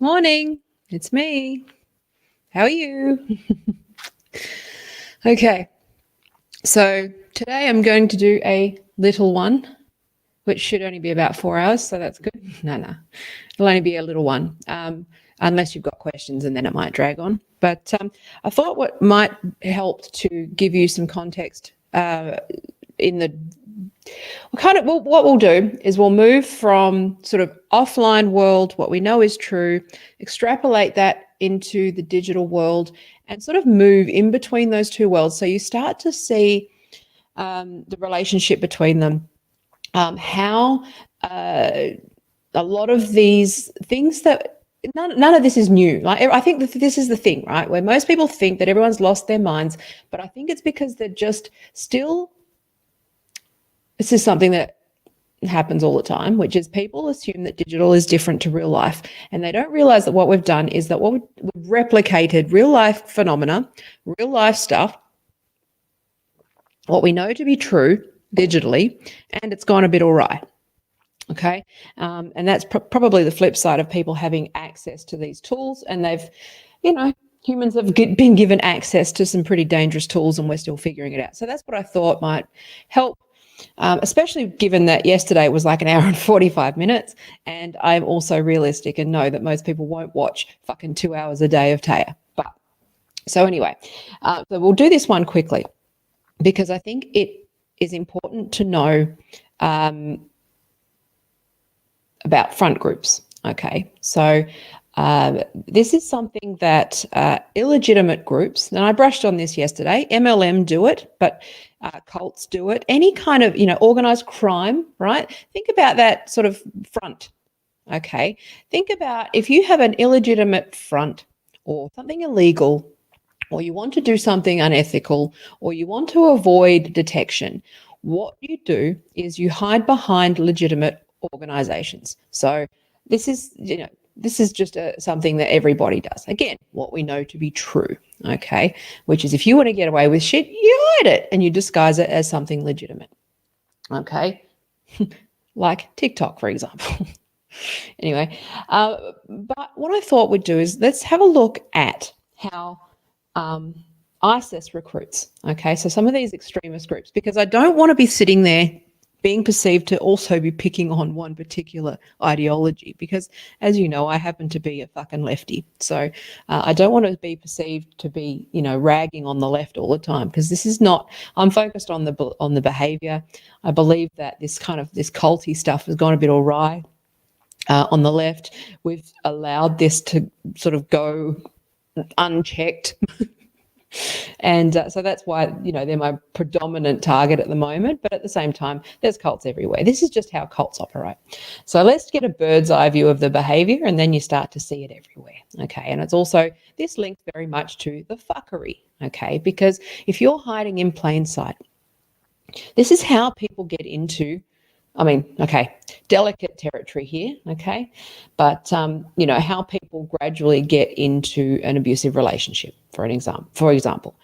Morning, it's me. How are you? Okay, so today I'm going to do a little one, which should only be about 4 hours, so that's good. No, it'll only be a little one, unless you've got questions, and then it might drag on. But I thought what might help to give you some context in the what we'll do is we'll move from sort of offline world, what we know is true, extrapolate that into the digital world, and sort of move in between those two worlds. So you start to see the relationship between them, how a lot of these things that none of this is new. Like, I think that this is the thing, right? Where most people think that everyone's lost their minds, but I think it's because they're just still. This is something that happens all the time, which is people assume that digital is different to real life, and they don't realize that what we've done is that we've replicated real life phenomena, real life stuff, what we know to be true digitally, and it's gone a bit awry. Okay, and that's probably the flip side of people having access to these tools, and they've, humans have been given access to some pretty dangerous tools, and we're still figuring it out. So that's what I thought might help. Especially given that yesterday was like an hour and 45 minutes, and I'm also realistic and know that most people won't watch fucking 2 hours a day of Taya. But so anyway, so we'll do this one quickly because I think it is important to know about front groups. Okay, so this is something that illegitimate groups, and I brushed on this yesterday, MLM do it, but cults do it, any kind of, organized crime, right? Think about that sort of front, okay? Think about if you have an illegitimate front or something illegal, or you want to do something unethical, or you want to avoid detection, what you do is you hide behind legitimate organizations. So this is, this is just something that everybody does. Again, what we know to be true, okay? Which is if you want to get away with shit, you hide it and you disguise it as something legitimate, okay? Like TikTok, for example. Anyway, but what I thought we'd do is let's have a look at how ISIS recruits, okay? So some of these extremist groups, because I don't want to be sitting there being perceived to also be picking on one particular ideology, because as you know, I happen to be a fucking lefty. So I don't want to be perceived to be, ragging on the left all the time, because this is not, I'm focused on the behavior. I believe that this culty stuff has gone a bit awry on the left. We've allowed this to sort of go unchecked. And so that's why, they're my predominant target at the moment. But at the same time, there's cults everywhere. This is just how cults operate. So let's get a bird's eye view of the behavior, and then you start to see it everywhere. Okay. And it's also, this links very much to the fuckery. Okay. Because if you're hiding in plain sight, this is how people get into, delicate territory here, okay? But, how people gradually get into an abusive relationship, for example.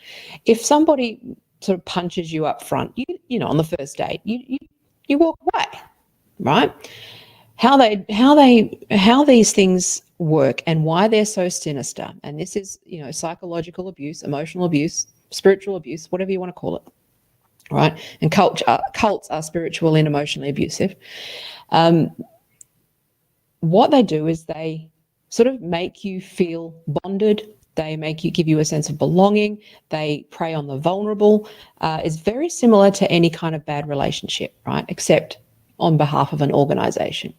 If somebody sort of punches you up front, on the first date, you walk away, right? How these things work and why they're so sinister, and this is, psychological abuse, emotional abuse, spiritual abuse, whatever you want to call it. Right, and cults are spiritual and emotionally abusive. What they do is they sort of make you feel bonded. They give you a sense of belonging. They prey on the vulnerable. It's very similar to any kind of bad relationship, right? Except on behalf of an organization.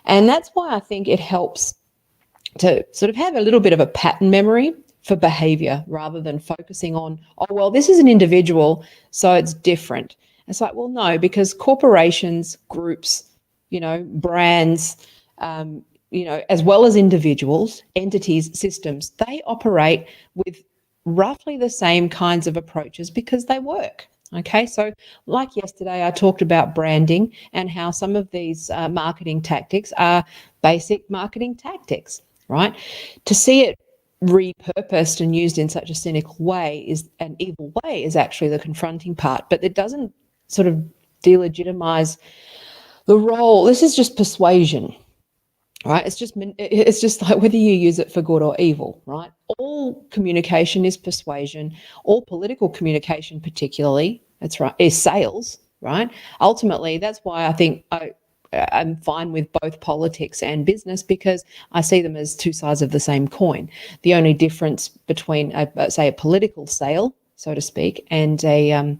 And that's why I think it helps to sort of have a little bit of a pattern memory for behavior, rather than focusing on, this is an individual, so it's different. It's like, well, no, because corporations, groups, brands, as well as individuals, entities, systems, they operate with roughly the same kinds of approaches because they work. Okay, so like yesterday, I talked about branding and how some of these marketing tactics are basic marketing tactics, right? To see it repurposed and used in such a cynical way, is an evil way, is actually the confronting part, but it doesn't sort of delegitimize the role. This is just persuasion. right? It's just like whether you use it for good or evil, right? All communication is persuasion. All political communication, particularly, that's right, is sales, right? Ultimately, that's why I think I'm fine with both politics and business, because I see them as two sides of the same coin. The only difference between, say, a political sale, so to speak, and a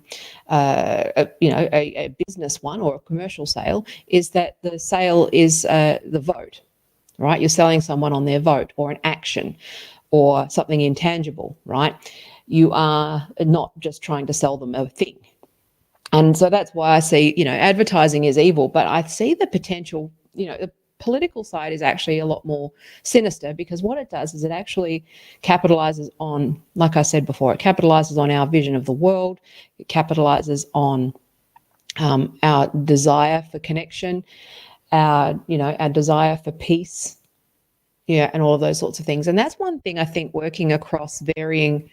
business one or a commercial sale is that the sale is the vote, right? You're selling someone on their vote or an action or something intangible, right? You are not just trying to sell them a thing. And so that's why I see, advertising is evil, but I see the potential, the political side is actually a lot more sinister, because what it does is it actually capitalizes on, like I said before, it capitalizes on our vision of the world. It capitalizes on our desire for connection, our desire for peace, and all of those sorts of things. And that's one thing I think, working across varying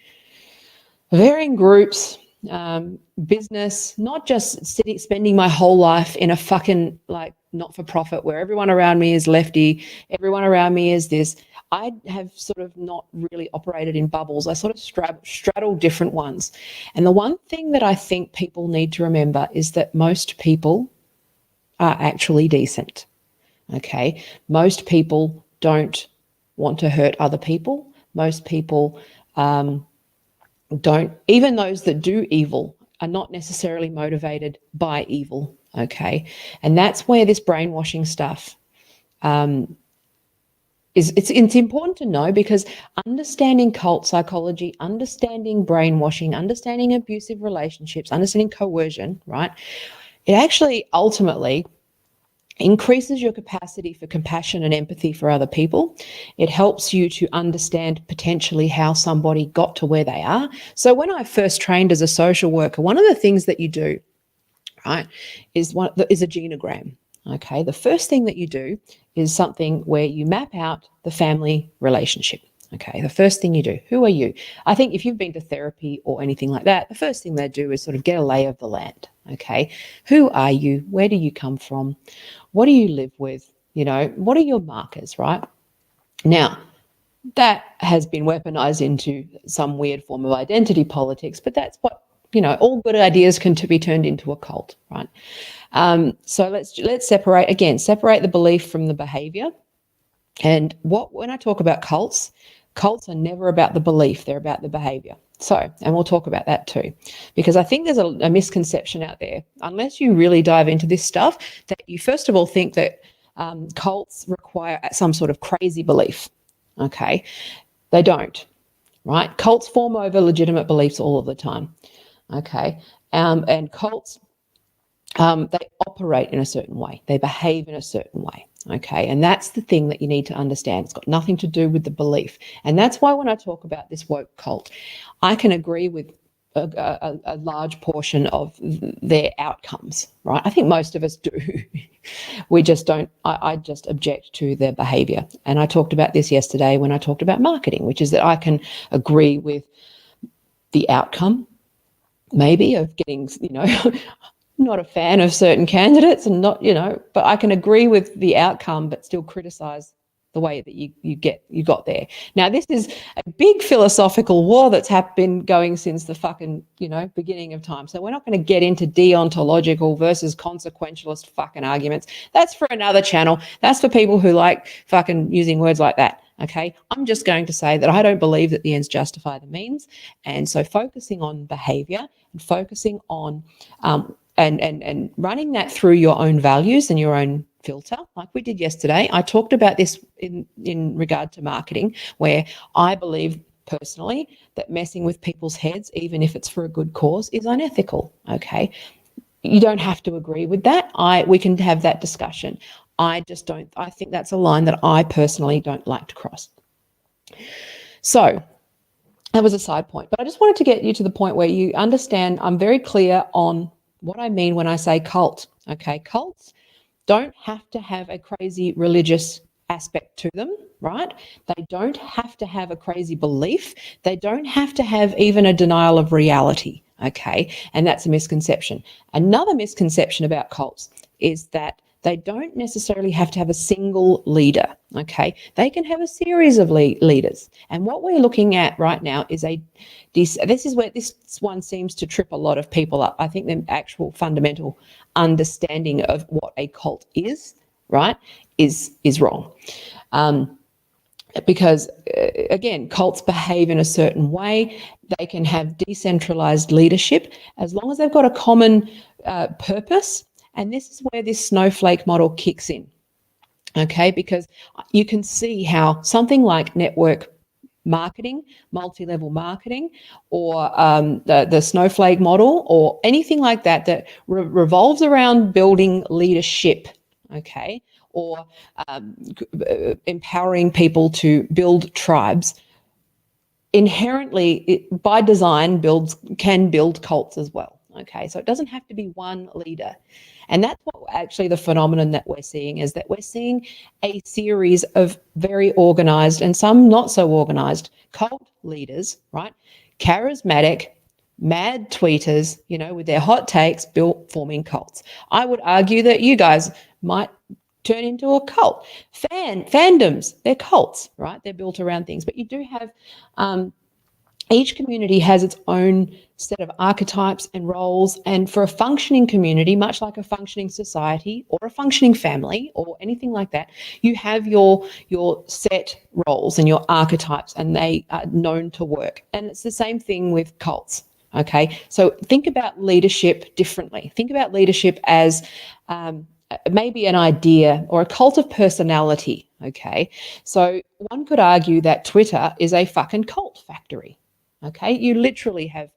groups, business, not just spending my whole life in a fucking not-for-profit where everyone around me is lefty, everyone around me is this. I have sort of not really operated in bubbles. I sort of straddle different ones. And the one thing that I think people need to remember is that most people are actually decent. Okay. Most people don't want to hurt other people. Most people don't, even those that do evil are not necessarily motivated by evil. Okay. And that's where this brainwashing stuff it's important to know, because understanding cult psychology, understanding brainwashing, understanding abusive relationships, understanding coercion, right? It actually ultimately increases your capacity for compassion and empathy for other people. It helps you to understand potentially how somebody got to where they are. So when I first trained as a social worker, one of the things that you do, right, is a genogram. Okay, the first thing that you do is something where you map out the family relationship. Okay, the first thing you do, who are you? I think if you've been to therapy or anything like that, the first thing they do is sort of get a lay of the land. Okay, who are you? Where do you come from? What do you live with? What are your markers, right? Now, that has been weaponized into some weird form of identity politics, but that's what, all good ideas can be turned into a cult, right? So let's separate the belief from the behavior. And when I talk about cults are never about the belief, they're about the behavior. So, and we'll talk about that too, because I think there's a misconception out there, unless you really dive into this stuff, that you first of all think that cults require some sort of crazy belief. Okay, they don't, right? Cults form over legitimate beliefs all of the time. Okay, and cults, they operate in a certain way, they behave in a certain way. Okay, and that's the thing that you need to understand. It's got nothing to do with the belief. And that's why when I talk about this woke cult, I can agree with a large portion of their outcomes, right? I think most of us do. We just don't, I just object to their behavior. And I talked about this yesterday when I talked about marketing, which is that I can agree with the outcome, maybe, of getting, not a fan of certain candidates, and not, but I can agree with the outcome, but still criticize the way that you got there. Now, this is a big philosophical war that's been going since the fucking, beginning of time. So we're not going to get into deontological versus consequentialist fucking arguments. That's for another channel. That's for people who like fucking using words like that. Okay, I'm just going to say that I don't believe that the ends justify the means. And so focusing on behavior and focusing on and running that through your own values and your own filter, like we did yesterday. I talked about this in regard to marketing, where I believe personally that messing with people's heads, even if it's for a good cause, is unethical. Okay, you don't have to agree with that. We can have that discussion. I just don't. I think that's a line that I personally don't like to cross. So that was a side point, but I just wanted to get you to the point where you understand I'm very clear on what I mean when I say cult. Okay, cults don't have to have a crazy religious aspect to them, right? They don't have to have a crazy belief. They don't have to have even a denial of reality, okay? And that's a misconception. Another misconception about cults is that they don't necessarily have to have a single leader, okay? They can have a series of leaders. And what we're looking at right now is this is where this one seems to trip a lot of people up. I think the actual fundamental understanding of what a cult is, right, is wrong. Because again, cults behave in a certain way. They can have decentralized leadership as long as they've got a common purpose. And this is where this Snowflake model kicks in, okay? Because you can see how something like network marketing, multi-level marketing, or the Snowflake model, or anything like that revolves around building leadership, okay? Or empowering people to build tribes, inherently, by design, can build cults as well. Okay, so it doesn't have to be one leader. And that's what actually the phenomenon that we're seeing is that we're seeing a series of very organized and some not so organized cult leaders, right? Charismatic, mad tweeters, with their hot takes, forming cults. I would argue that you guys might turn into a cult. Fandoms, they're cults, right? They're built around things. But you do have each community has its own set of archetypes and roles. And for a functioning community, much like a functioning society or a functioning family or anything like that, you have your set roles and your archetypes, and they are known to work. And it's the same thing with cults. Okay, so think about leadership differently. Think about leadership as maybe an idea or a cult of personality. Okay, so one could argue that Twitter is a fucking cult factory. Okay, you literally have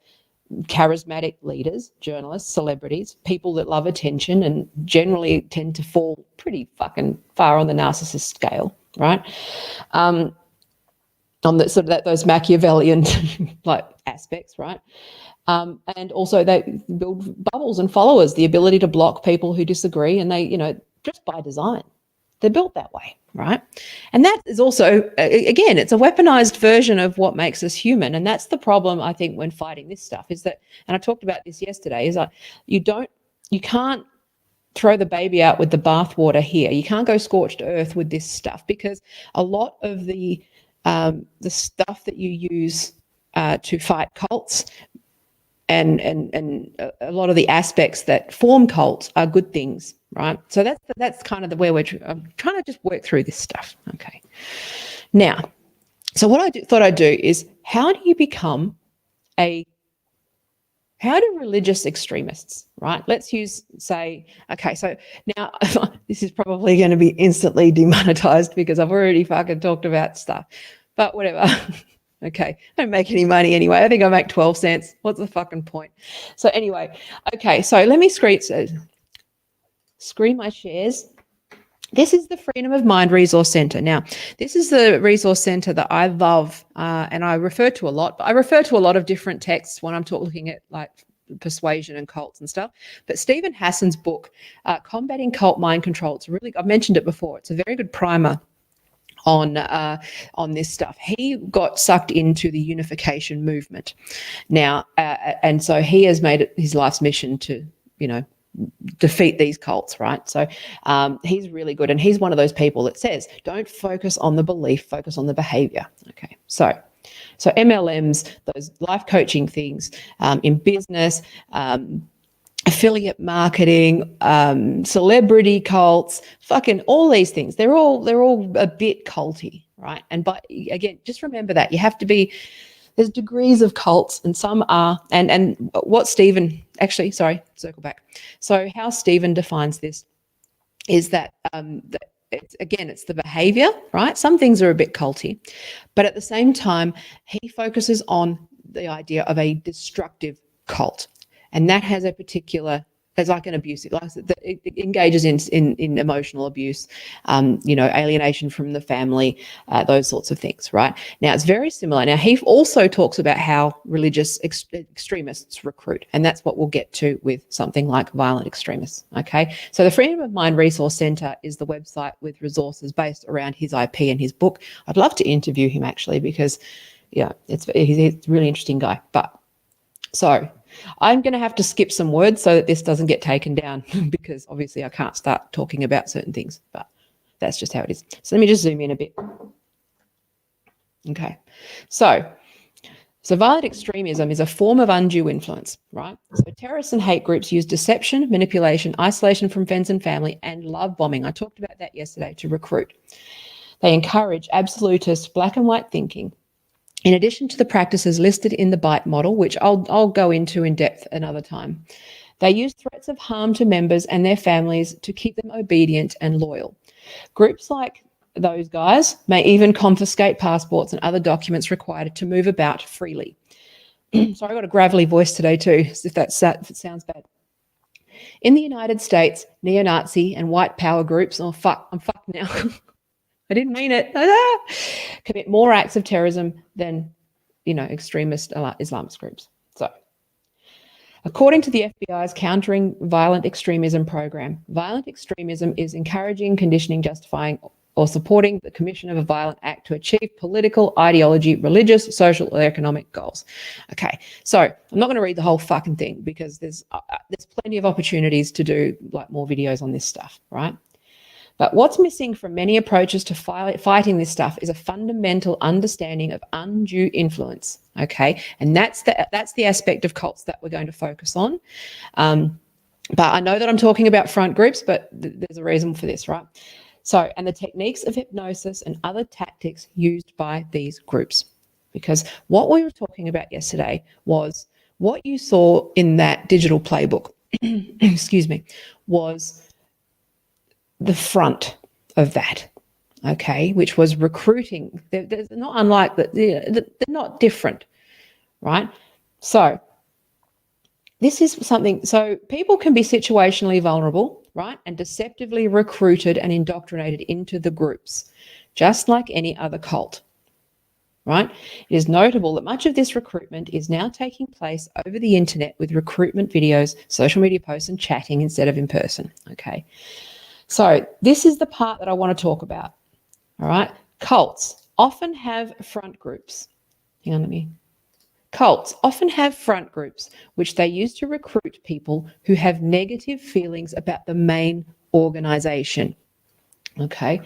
charismatic leaders, journalists, celebrities, people that love attention and generally tend to fall pretty fucking far on the narcissist scale, right? On the sort of those Machiavellian like aspects, right? And also they build bubbles and followers, the ability to block people who disagree, and they, just by design, they're built that way, right? And that is also, again, it's a weaponized version of what makes us human. And that's the problem, I think, when fighting this stuff is that, and I talked about this yesterday, is like you can't throw the baby out with the bathwater here. You can't go scorched earth with this stuff, because a lot of the stuff that you use to fight cults and a lot of the aspects that form cults are good things, right? So that's kind of where I'm trying to just work through this stuff. Okay. Now, so what I thought I'd do is, how do religious extremists, right? Let's say, okay, so now this is probably going to be instantly demonetized because I've already fucking talked about stuff, but whatever. Okay, I don't make any money anyway. I think I make 12 cents. What's the fucking point? So anyway, okay, so let me screen my shares. This is the Freedom of Mind Resource Centre. Now, this is the resource centre that I love and I refer to a lot. But I refer to a lot of different texts when I'm looking at like persuasion and cults and stuff. But Stephen Hassan's book, Combating Cult Mind Control, I've mentioned it before. It's a very good primer on this stuff. He got sucked into the unification movement now, and so he has made it his life's mission to defeat these cults, right? So he's really good, and he's one of those people that says, don't focus on the belief, focus on the behavior. Okay, so MLMs, those life coaching things, in business, affiliate marketing, celebrity cults, fucking all these things. They're all a bit culty, right? And again, just remember that there's degrees of cults, and some are, and what Stephen, actually, sorry, circle back. So how Stephen defines this is that, it's the behavior, right? Some things are a bit culty, but at the same time, he focuses on the idea of a destructive cult. And that has there's like an abusive, like it engages in emotional abuse, alienation from the family, those sorts of things, right? Now, it's very similar. Now, he also talks about how religious extremists recruit, and that's what we'll get to with something like violent extremists, okay? So the Freedom of Mind Resource Centre is the website with resources based around his IP and his book. I'd love to interview him, actually, because, he's a really interesting guy. But so I'm going to have to skip some words so that this doesn't get taken down because obviously I can't start talking about certain things, but that's just how it is. So let me just zoom in a bit. Okay, so violent extremism is a form of undue influence, right? So terrorists and hate groups use deception, manipulation, isolation from friends and family, and love bombing. I talked about that yesterday, to recruit. They encourage absolutist black and white thinking. In addition to the practices listed in the BITE model, which I'll go into in depth another time, they use threats of harm to members and their families to keep them obedient and loyal. Groups like those guys may even confiscate passports and other documents required to move about freely. Sorry, I got a gravelly voice today too, if it sounds bad. In the United States, neo-Nazi and white power groups, I'm fucked now. I didn't mean it. Commit more acts of terrorism than, extremist Islamist groups. So, according to the FBI's Countering Violent Extremism program, violent extremism is encouraging, conditioning, justifying, or supporting the commission of a violent act to achieve political, ideology, religious, social, or economic goals. Okay, so I'm not going to read the whole fucking thing because there's plenty of opportunities to do more videos on this stuff, right? But what's missing from many approaches to fighting this stuff is a fundamental understanding of undue influence, okay? And that's the aspect of cults that we're going to focus on. But I know that I'm talking about front groups, but there's a reason for this, right? So, and the techniques of hypnosis and other tactics used by these groups. Because what we were talking about yesterday was what you saw in that digital playbook, excuse me, was the front of that, okay, which was recruiting. They're not unlike that. They're not different, right? So this is something, so people can be situationally vulnerable, right, and deceptively recruited and indoctrinated into the groups, just like any other cult, right? It is notable that much of this recruitment is now taking place over the internet with recruitment videos, social media posts, and chatting instead of in person, okay? So this is the part that I want to talk about, all right? Cults often have front groups. Hang on, Cults often have front groups which they use to recruit people who have negative feelings about the main organization, okay?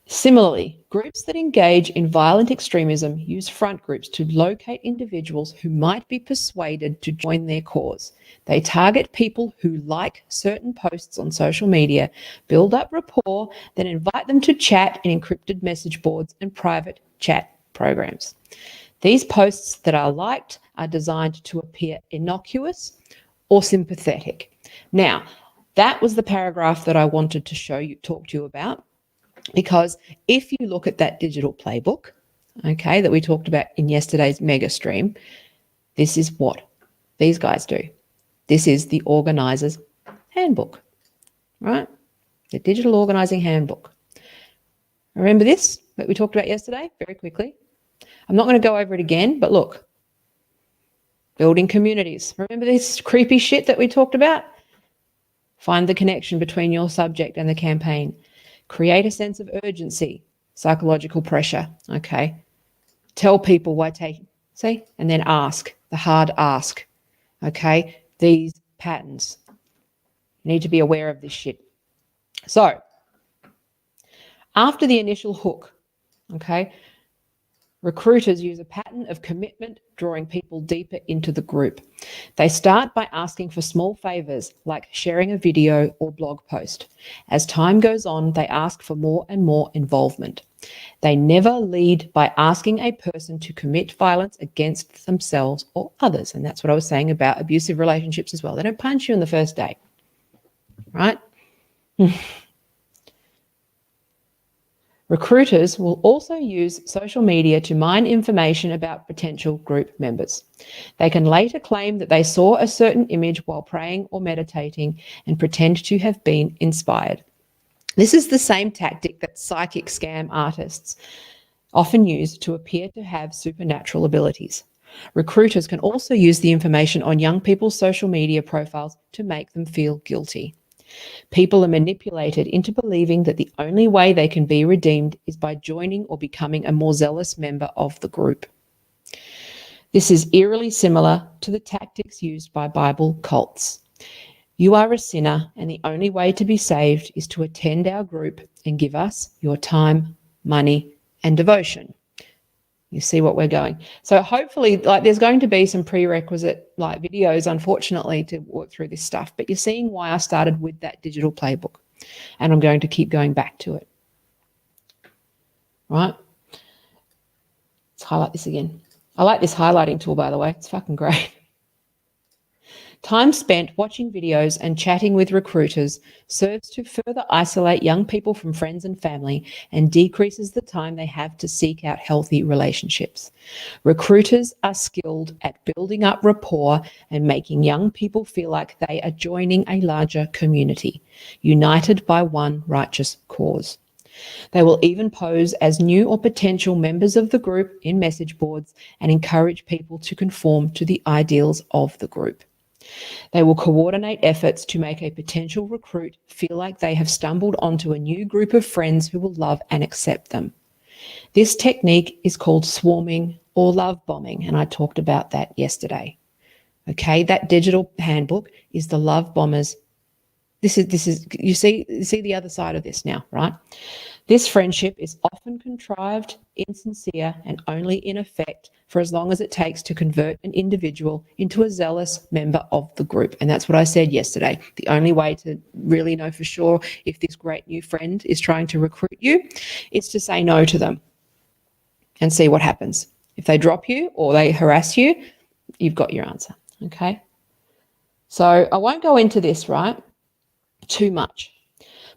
Similarly, groups that engage in violent extremism use front groups to locate individuals who might be persuaded to join their cause. They target people who like certain posts on social media, build up rapport, then invite them to chat in encrypted message boards and private chat programs. These posts that are liked are designed to appear innocuous or sympathetic. Now, that was the paragraph that I wanted to talk to you about, because if you look at that digital playbook, okay, that we talked about in yesterday's mega stream, this is what these guys do. This is the organizer's handbook, right? The digital organizing handbook. Remember this that we talked about yesterday? Very quickly. I'm not going to go over it again, but look. Building communities. Remember this creepy shit that we talked about? Find the connection between your subject and the campaign. Create a sense of urgency, psychological pressure, okay? Tell people why see? And then ask, the hard ask, okay? These patterns. You need to be aware of this shit. So, after the initial hook, okay, recruiters use a pattern of commitment, drawing people deeper into the group. They start by asking for small favors, like sharing a video or blog post. As time goes on, they ask for more and more involvement. They never lead by asking a person to commit violence against themselves or others. And that's what I was saying about abusive relationships as well. They don't punch you on the first date, right? Recruiters will also use social media to mine information about potential group members. They can later claim that they saw a certain image while praying or meditating and pretend to have been inspired. This is the same tactic that psychic scam artists often use to appear to have supernatural abilities. Recruiters can also use the information on young people's social media profiles to make them feel guilty. People are manipulated into believing that the only way they can be redeemed is by joining or becoming a more zealous member of the group. This is eerily similar to the tactics used by Bible cults. You are a sinner, and the only way to be saved is to attend our group and give us your time, money, and devotion. You see what we're going. So hopefully, like, there's going to be some prerequisite like videos, unfortunately, to work through this stuff. But you're seeing why I started with that digital playbook, and I'm going to keep going back to it. Right? Let's highlight this again. I like this highlighting tool, by the way. It's fucking great. Time spent watching videos and chatting with recruiters serves to further isolate young people from friends and family and decreases the time they have to seek out healthy relationships. Recruiters are skilled at building up rapport and making young people feel like they are joining a larger community, united by one righteous cause. They will even pose as new or potential members of the group in message boards and encourage people to conform to the ideals of the group. They will coordinate efforts to make a potential recruit feel like they have stumbled onto a new group of friends who will love and accept them. This technique is called swarming or love bombing, and I talked about that yesterday. Okay, that digital handbook is the love bombers. This is you see the other side of this now, right? This friendship is often contrived, insincere, and only in effect for as long as it takes to convert an individual into a zealous member of the group. And that's what I said yesterday. The only way to really know for sure if this great new friend is trying to recruit you is to say no to them and see what happens. If they drop you or they harass you, you've got your answer, okay? So I won't go into this, right, too much.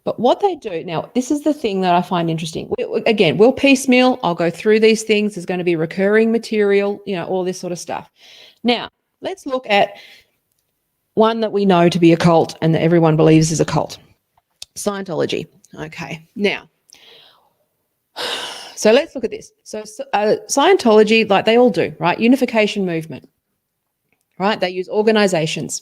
But what they do, now, this is the thing that I find interesting. We'll piecemeal. I'll go through these things. There's going to be recurring material, all this sort of stuff. Now, let's look at one that we know to be a cult and that everyone believes is a cult. Scientology. Okay. Now, so let's look at this. So Scientology, like they all do, right? Unification movement, right? They use organizations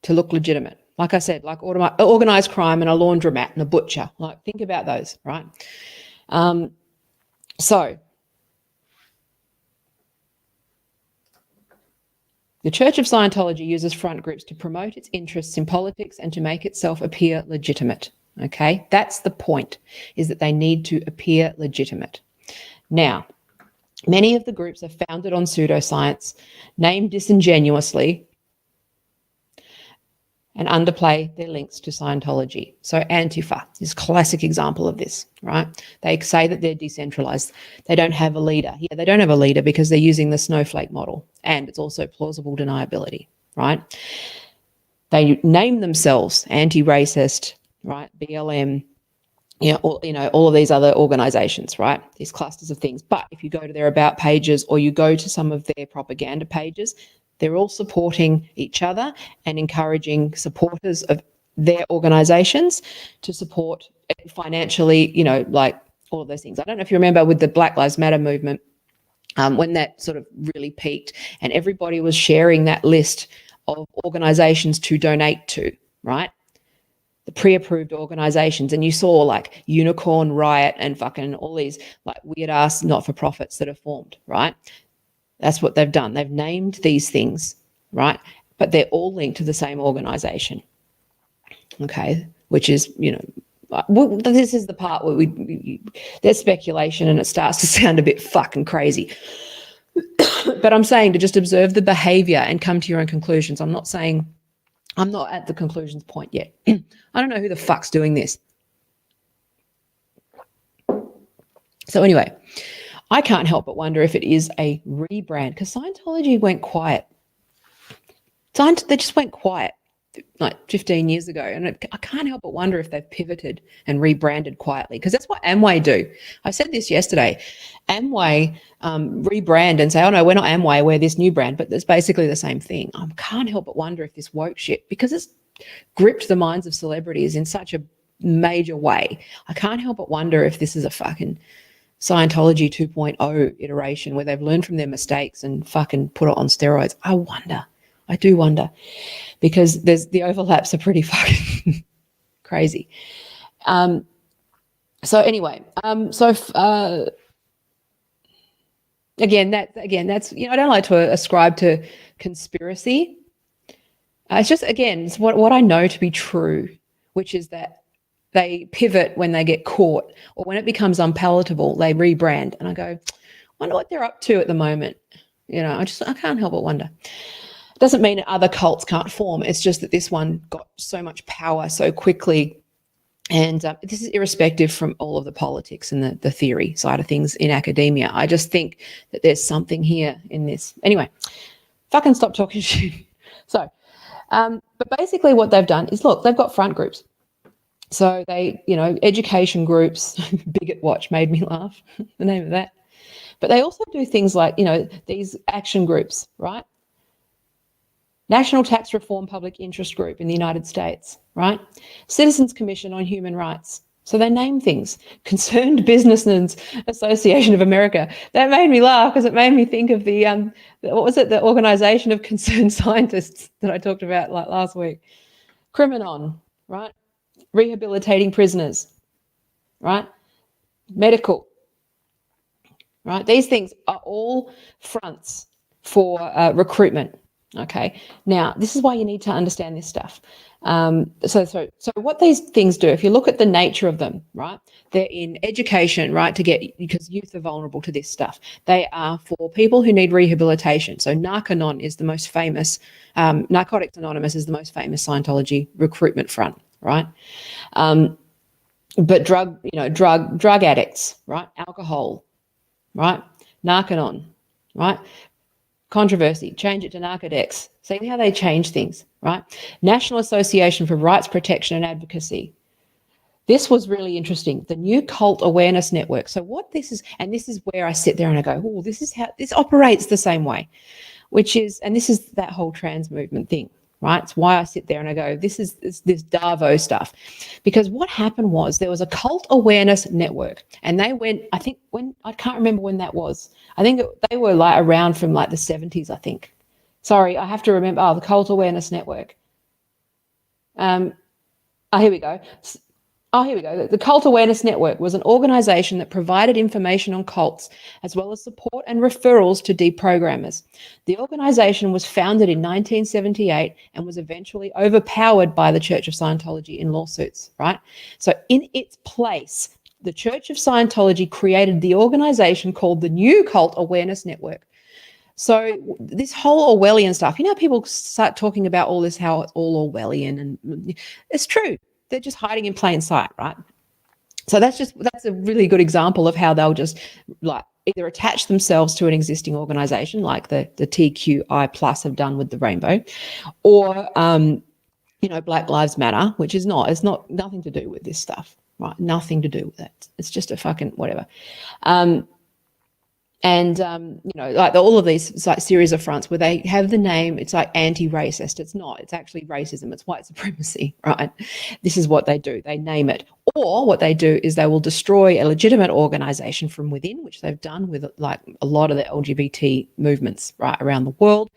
to look legitimate. Like I said, like organized crime and a laundromat and a butcher. Like, think about those, right? So the Church of Scientology uses front groups to promote its interests in politics and to make itself appear legitimate. Okay, that's the point, is that they need to appear legitimate. Now, many of the groups are founded on pseudoscience, named disingenuously, and underplay their links to Scientology. So Antifa is a classic example of this, right? They say that they're decentralized. They don't have a leader. Yeah, they don't have a leader because they're using the Snowflake model, and it's also plausible deniability, right? They name themselves anti-racist, right? BLM, all of these other organizations, right? These clusters of things. But if you go to their about pages or you go to some of their propaganda pages, they're all supporting each other and encouraging supporters of their organizations to support financially, like all of those things. I don't know if you remember with the Black Lives Matter movement, when that sort of really peaked and everybody was sharing that list of organizations to donate to, right? The pre-approved organizations, and you saw like Unicorn Riot and fucking all these like weird ass not-for-profits that are formed, right? That's what they've done. They've named these things, right? But they're all linked to the same organization, okay? Which is, this is the part where there's speculation and it starts to sound a bit fucking crazy. But I'm saying to just observe the behavior and come to your own conclusions. I'm not at the conclusions point yet. I don't know who the fuck's doing this. So anyway, I can't help but wonder if it is a rebrand, because Scientology went quiet. They just went quiet like 15 years ago. And I can't help but wonder if they've pivoted and rebranded quietly, because that's what Amway do. I said this yesterday. Amway rebrand and say, oh no, we're not Amway, we're this new brand, but it's basically the same thing. I can't help but wonder if this woke shit, because it's gripped the minds of celebrities in such a major way. I can't help but wonder if this is a fucking Scientology 2.0 iteration where they've learned from their mistakes and fucking put it on steroids. I do wonder, because the overlaps are pretty fucking crazy. So anyway, That's, I don't like to ascribe to conspiracy. It's just, again, it's what I know to be true, which is that they pivot when they get caught, or when it becomes unpalatable, they rebrand. And I go, wonder what they're up to at the moment. I can't help but wonder. It doesn't mean that other cults can't form. It's just that this one got so much power so quickly. And this is irrespective from all of the politics and the theory side of things in academia. I just think that there's something here in this. Anyway, fucking stop talking shit. So, but basically what they've done is, look, they've got front groups. So they, education groups, Bigot Watch made me laugh, the name of that. But they also do things like, these action groups, right? National Tax Reform Public Interest Group in the United States, right? Citizens Commission on Human Rights. So they name things. Concerned Businessmen's Association of America. That made me laugh because it made me think of the what was it? The Organization of Concerned Scientists that I talked about like last week. Criminon, right? Rehabilitating prisoners, right? Medical, right? These things are all fronts for recruitment. Okay. Now, this is why you need to understand this stuff. So what these things do, if you look at the nature of them, right? They're in education, right? Because youth are vulnerable to this stuff. They are for people who need rehabilitation. So Narcanon is the most famous, Narcotics Anonymous is the most famous Scientology recruitment front, right? But drug addicts, right? Alcohol, right? Narcanon, right? Controversy, change it to Narcodex. See how they change things, right? National Association for Rights Protection and Advocacy. This was really interesting. The New Cult Awareness Network. So what this is, and this is where I sit there and I go, oh, this is how this operates the same way, and this is that whole trans movement thing, right? It's why I sit there and I go, this is this Darvo stuff. Because what happened was there was a cult awareness network, and they went, I can't remember when that was. I think they were like around from like the 70s, I think. Sorry, I have to remember. The Cult Awareness Network. Here we go. The Cult Awareness Network was an organization that provided information on cults, as well as support and referrals to deprogrammers. The organization was founded in 1978 and was eventually overpowered by the Church of Scientology in lawsuits, right? So in its place, the Church of Scientology created the organization called the New Cult Awareness Network. So this whole Orwellian stuff, people start talking about all this, how it's all Orwellian, and it's true. They're just hiding in plain sight, right? So that's a really good example of how they'll just like either attach themselves to an existing organization like the TQI plus have done with the rainbow, or Black Lives Matter, which it's nothing to do with this stuff, right? Nothing to do with that. It's just a fucking whatever. Like all of these like series of fronts where they have the name, it's like anti-racist. It's not. It's actually racism. It's white supremacy, right? This is what they do. They name it. Or what they do is they will destroy a legitimate organization from within, which they've done with like a lot of the LGBT movements right around the world,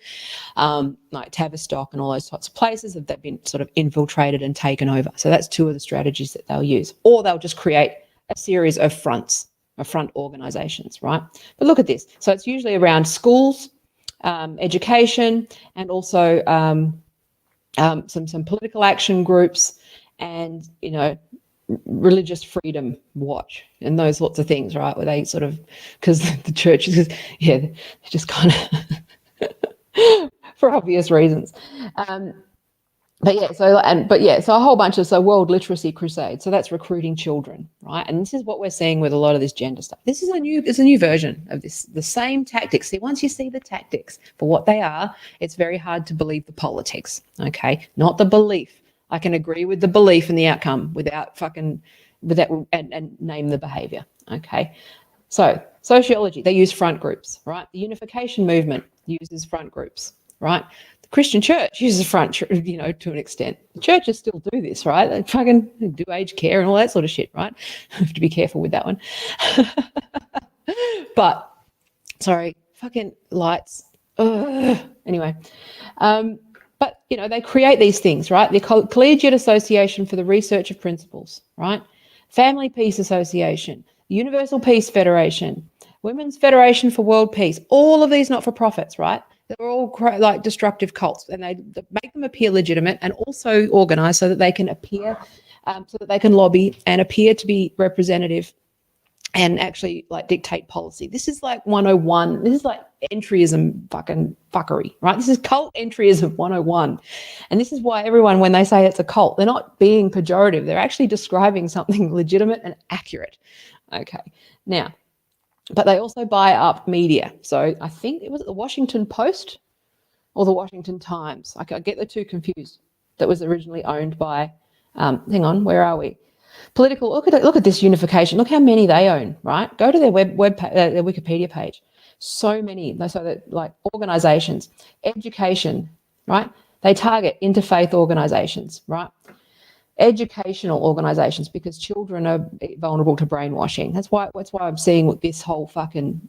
like Tavistock and all those sorts of places that they've been sort of infiltrated and taken over. So that's two of the strategies that they'll use. Or they'll just create a series of fronts. Front organizations, right? But look at this. So it's usually around schools, education, and also some political action groups, and religious freedom watch and those sorts of things, right? Where they sort of, because the churches, they're just kind of for obvious reasons. So a whole bunch of World Literacy Crusade. So that's recruiting children, right? And this is what we're seeing with a lot of this gender stuff. It's a new version of this, the same tactics. See, once you see the tactics for what they are, it's very hard to believe the politics, okay? Not the belief. I can agree with the belief and the outcome and name the behavior, okay? So sociology, they use front groups, right? The unification movement uses front groups, right? Christian church uses front, to an extent. The churches still do this, right? They fucking do aged care and all that sort of shit, right? Have to be careful with that one. But, sorry, fucking lights. Anyway, but, they create these things, right? The Collegiate Association for the Research of Principles, right? Family Peace Association, Universal Peace Federation, Women's Federation for World Peace, all of these not-for-profits, right? They're all like destructive cults, and they make them appear legitimate and also organized so that they can appear, so that they can lobby and appear to be representative and actually like dictate policy. This is like 101. This is like entryism fucking fuckery, right? This is cult entryism 101. And this is why everyone, when they say it's a cult, they're not being pejorative. They're actually describing something legitimate and accurate. Okay. Now, but they also buy up media. So I think it was the Washington Post or the Washington Times. I get the two confused. That was originally owned by, hang on, where are we? Political, look at this unification. Look how many they own, right? Go to their their Wikipedia page. So many, so that like organizations, education, right? They target interfaith organizations, right? Educational organizations, because children are vulnerable to brainwashing. That's why I'm seeing with this whole fucking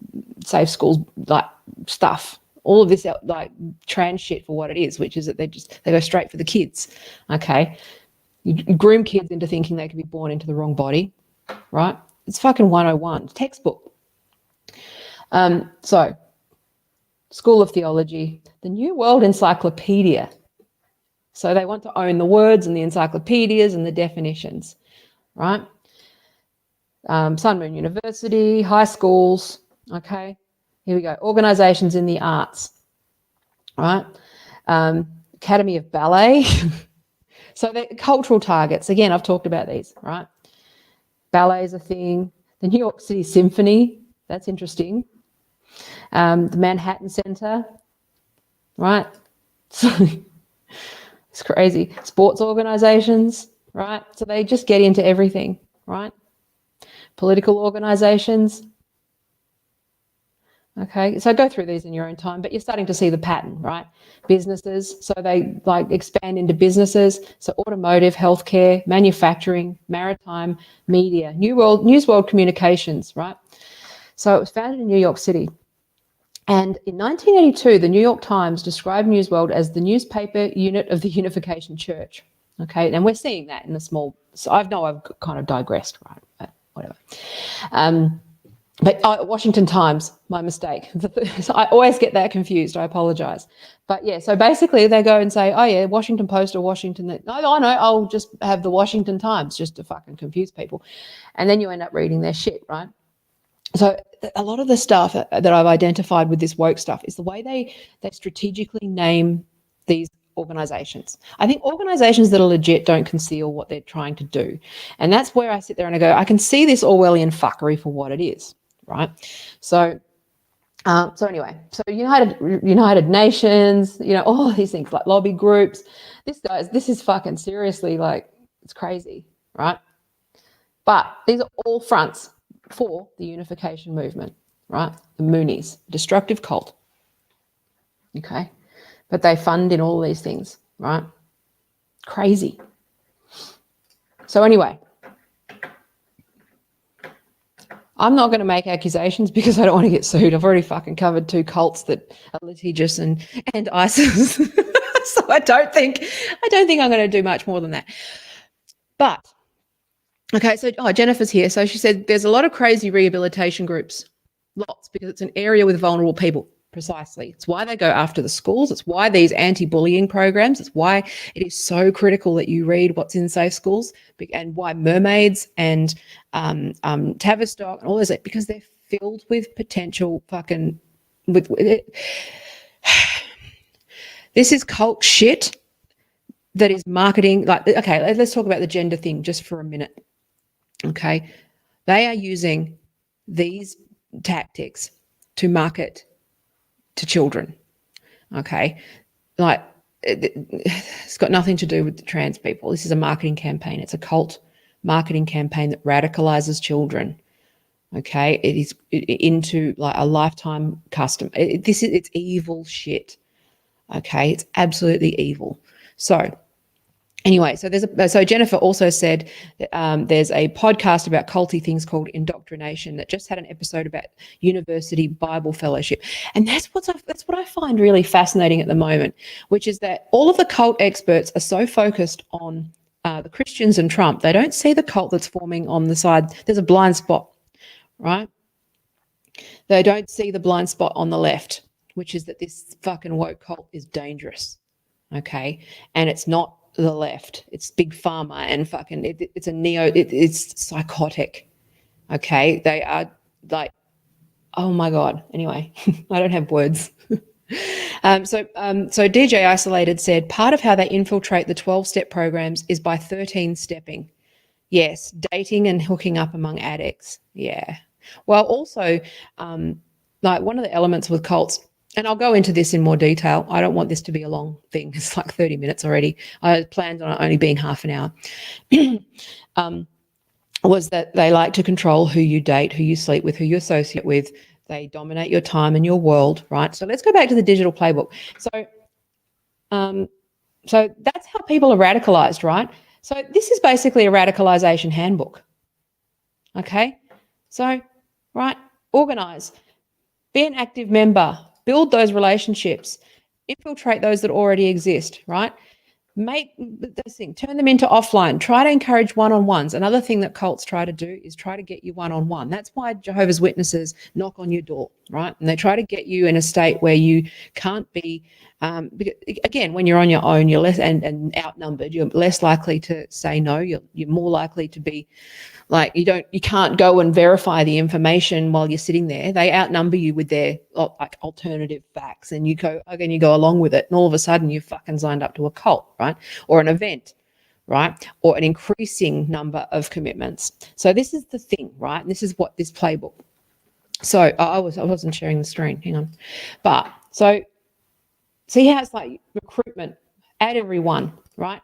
safe schools like stuff, all of this like trans shit for what it is, which is that they go straight for the kids. Okay, you groom kids into thinking they can be born into the wrong body, right? It's fucking 101 textbook. So School of Theology, the New World Encyclopedia. So they want to own the words and the encyclopedias and the definitions, right? Sun Moon University, high schools, okay? Here we go. Organizations in the arts, right? Academy of Ballet. So the cultural targets, again, I've talked about these, right? Ballet is a thing. The New York City Symphony, that's interesting. The Manhattan Center, right? It's crazy. Sports organizations, right? So they just get into everything, right? Political organizations. Okay, so go through these in your own time, but you're starting to see the pattern, right? Businesses, so they like expand into businesses. So automotive, healthcare, manufacturing, maritime, media, News World Communications, right? So it was founded in New York City. And in 1982, the New York Times described News World as the newspaper unit of the Unification Church. Okay, and we're seeing that in the small. So I've kind of digressed, right? But whatever. But Washington Times, my mistake. So I always get that confused. I apologize. But yeah, so basically they go and say, oh yeah, Washington Post or Washington. No, I know. I'll just have the Washington Times just to fucking confuse people, and then you end up reading their shit, right? So a lot of the stuff that I've identified with this woke stuff is the way they strategically name these organizations. I think organizations that are legit don't conceal what they're trying to do. And that's where I sit there and I go, I can see this Orwellian fuckery for what it is, right? So anyway, so United Nations, all these things like lobby groups. This is fucking seriously like, it's crazy, right? But these are all fronts for the unification movement, right? The Moonies, destructive cult. Okay. But they fund in all these things, right? Crazy. So anyway, I'm not going to make accusations because I don't want to get sued. I've already fucking covered 2 cults that are litigious and ISIS. So I don't think I'm going to do much more than that. But okay, so Jennifer's here. So she said there's a lot of crazy rehabilitation groups, lots, because it's an area with vulnerable people. Precisely. It's why they go after the schools. It's why these anti-bullying programs. It's why it is so critical that you read what's in safe schools, and why mermaids and Tavistock and all those, because they're filled with potential fucking with it. This is cult shit that is marketing. Like, okay, let's talk about the gender thing just for a minute. Okay, they are using these tactics to market to children. Okay, like it's got nothing to do with the trans people. This is a marketing campaign. It's a cult marketing campaign that radicalizes children. Okay, it is into like a lifetime custom. It's evil shit. Okay, it's absolutely evil. So anyway, so Jennifer also said that, there's a podcast about culty things called Indoctrination that just had an episode about University Bible Fellowship, and that's what I find really fascinating at the moment, which is that all of the cult experts are so focused on the Christians and Trump, they don't see the cult that's forming on the side. There's a blind spot, right? They don't see the blind spot on the left, which is that this fucking woke cult is dangerous. Okay. And it's not the left, it's big pharma and fucking, it's a it's psychotic. Okay. They are like, oh my God. Anyway, I don't have words. So DJ Isolated said part of how they infiltrate the 12-step programs is by 13-stepping. Yes, dating and hooking up among addicts. Yeah. Well, also, like one of the elements with cults, and I'll go into this in more detail. I don't want this to be a long thing. It's like 30 minutes already. I planned on it only being half an hour. Was that they like to control who you date, who you sleep with, who you associate with. They dominate your time and your world, right? So let's go back to the digital playbook. So that's how people are radicalized, right? So this is basically a radicalization handbook. Okay? So, right, organize, be an active member, build those relationships, infiltrate those that already exist, right? Make this thing, turn them into offline, try to encourage one-on-ones. Another thing that cults try to do is try to get you one-on-one. That's why Jehovah's Witnesses knock on your door, right? And they try to get you in a state where you can't be, again, when you're on your own, you're less and outnumbered, you're less likely to say no, you're more likely to be like, you can't go and verify the information while you're sitting there. They outnumber you with their like alternative facts, and you go along with it, and all of a sudden you've fucking signed up to a cult, right? Or an event, right? Or an increasing number of commitments. So this is the thing, right? And this is what this playbook. So I wasn't sharing the screen, hang on. But so see how it's like recruitment, add everyone, right?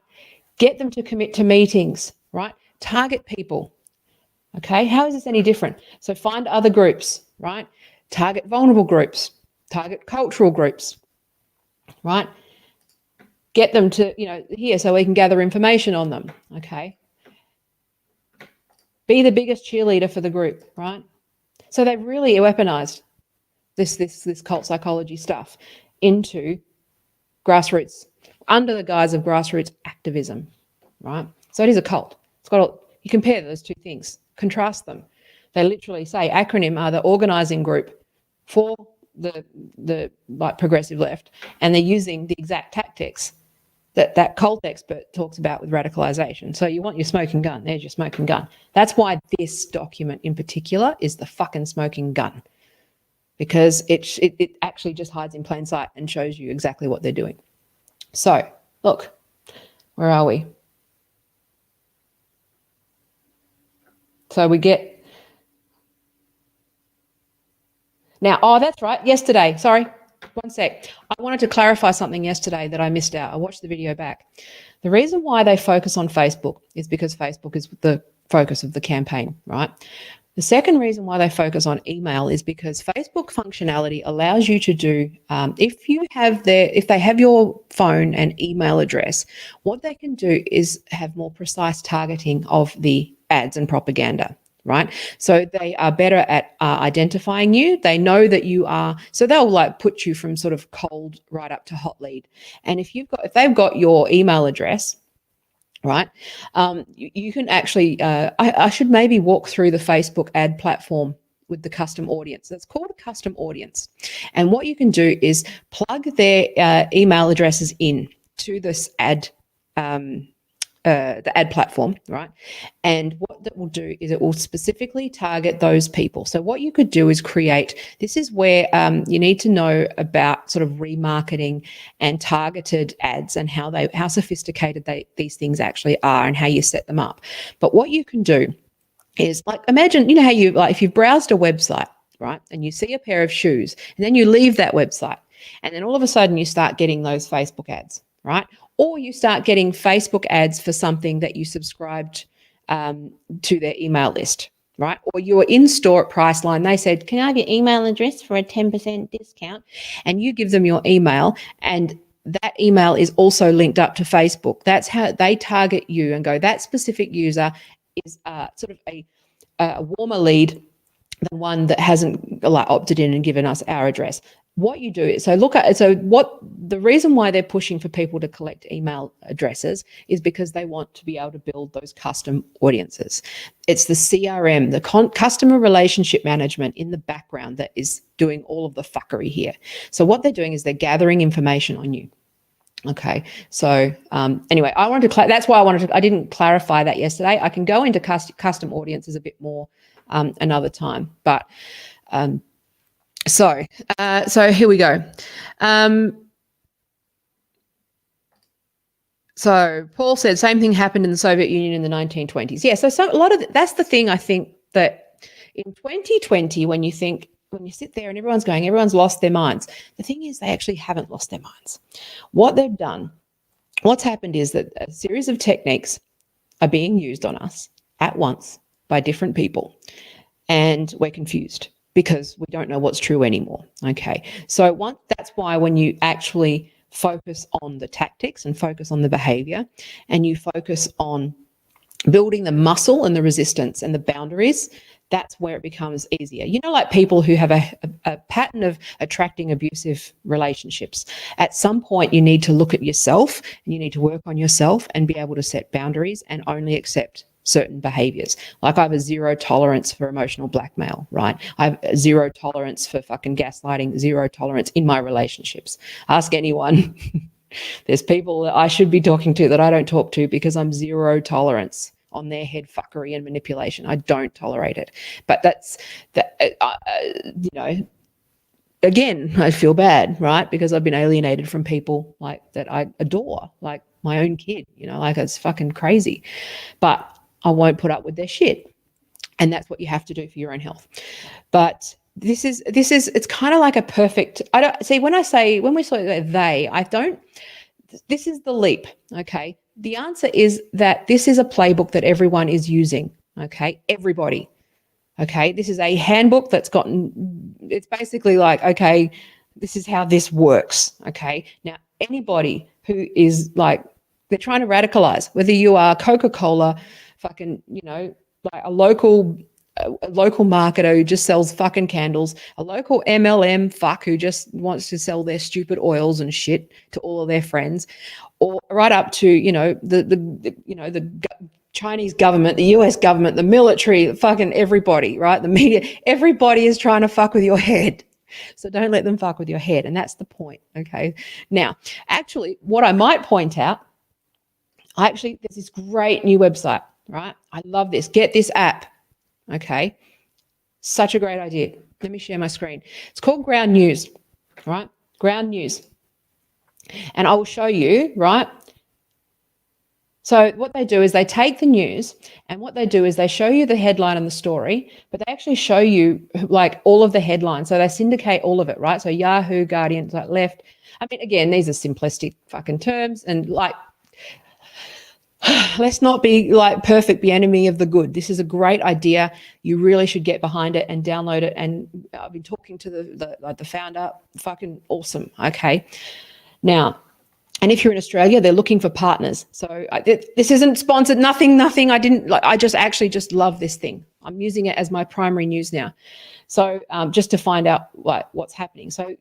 Get them to commit to meetings, right? Target people. Okay, how is this any different? So find other groups, right? Target vulnerable groups, target cultural groups, right? Get them to, here so we can gather information on them, okay? Be the biggest cheerleader for the group, right? So they've really weaponized this cult psychology stuff into grassroots, under the guise of grassroots activism, right? So it is a cult. You compare those two things. Contrast them. They literally say acronym are the organizing group for the like progressive left, and they're using the exact tactics that cult expert talks about with radicalization. So you want your smoking gun, there's your smoking gun. That's why this document in particular is the fucking smoking gun, because it actually just hides in plain sight and shows you exactly what they're doing. So look, where are we? So we get now, that's right, yesterday, sorry, one sec. I wanted to clarify something yesterday that I missed out. I watched the video back. The reason why they focus on Facebook is because Facebook is the focus of the campaign, right? The second reason why they focus on email is because Facebook functionality allows you to do, if they have your phone and email address, what they can do is have more precise targeting of the ads and propaganda, right? So they are better at identifying you. They know that you are, so they'll like put you from sort of cold right up to hot lead. And if they've got your email address, right, you can actually, I should maybe walk through the Facebook ad platform with the custom audience. It's called a custom audience. And what you can do is plug their email addresses in to this ad, the ad platform, right? And what that will do is it will specifically target those people. So what you could do is this is where you need to know about sort of remarketing and targeted ads and how sophisticated these things actually are and how you set them up. But what you can do is, like, imagine, how if you've browsed a website, right, and you see a pair of shoes, and then you leave that website, and then all of a sudden you start getting those Facebook ads, right? Or you start getting Facebook ads for something that you subscribed to their email list, right? Or you were in store at Priceline. They said, can I have your email address for a 10% discount? And you give them your email, and that email is also linked up to Facebook. That's how they target you and go, that specific user is sort of a warmer lead than one that hasn't opted in and given us our address. what you do is, so the reason why they're pushing for people to collect email addresses is because they want to be able to build those custom audiences. It's the CRM, the customer relationship management in the background that is doing all of the fuckery here. So what they're doing is they're gathering information on you. Okay, so anyway, that's why I didn't clarify that yesterday. I can go into custom audiences a bit more another time, but so here we go. So Paul said same thing happened in the Soviet Union in the 1920s. Yeah, so a lot of that's the thing I think that in 2020 when you sit there and everyone's lost their minds. The thing is they actually haven't lost their minds. What's happened is that a series of techniques are being used on us at once by different people, and we're confused because we don't know what's true anymore. Okay, so that's why when you actually focus on the tactics and focus on the behavior, and you focus on building the muscle and the resistance and the boundaries, that's where it becomes easier. You know, like people who have a pattern of attracting abusive relationships. At some point, you need to look at yourself and you need to work on yourself and be able to set boundaries and only accept certain behaviors. Like I have a zero tolerance for emotional blackmail, right? I have zero tolerance for fucking gaslighting, zero tolerance in my relationships. Ask anyone. There's people that I should be talking to that I don't talk to because I'm zero tolerance on their head fuckery and manipulation. I don't tolerate it. But again, I feel bad, right? Because I've been alienated from people like that I adore, like my own kid, like it's fucking crazy. But I won't put up with their shit. And that's what you have to do for your own health. But it's kind of like a perfect, when we say they, this is the leap, okay? The answer is that this is a playbook that everyone is using, okay? Everybody, okay? This is a handbook it's basically like, okay, this is how this works, okay? Now, anybody who is like, they're trying to radicalize, whether you are Coca-Cola, fucking, like a local marketer who just sells fucking candles, a local MLM fuck who just wants to sell their stupid oils and shit to all of their friends, or right up to the Chinese government, the US government, the military, fucking everybody, right? The media, everybody is trying to fuck with your head. So don't let them fuck with your head, and that's the point. Okay. Now, actually, what I might point out, there's this great new website, right? I love this. Get this app. Okay. Such a great idea. Let me share my screen. It's called Ground News, right? Ground News. And I will show you, right? So what they do is they take the news, and what they do is they show you the headline and the story, but they actually show you like all of the headlines. So they syndicate all of it, right? So Yahoo, Guardian, like Left. I mean, again, these are simplistic fucking terms, and like, let's not be like perfect, be enemy of the good. This is a great idea. You really should get behind it and download it. And I've been talking to the founder. Fucking awesome. Okay. Now, and if you're in Australia, they're looking for partners. So this isn't sponsored. Nothing. I didn't like. I just love this thing. I'm using it as my primary news now. So just to find out what's happening. So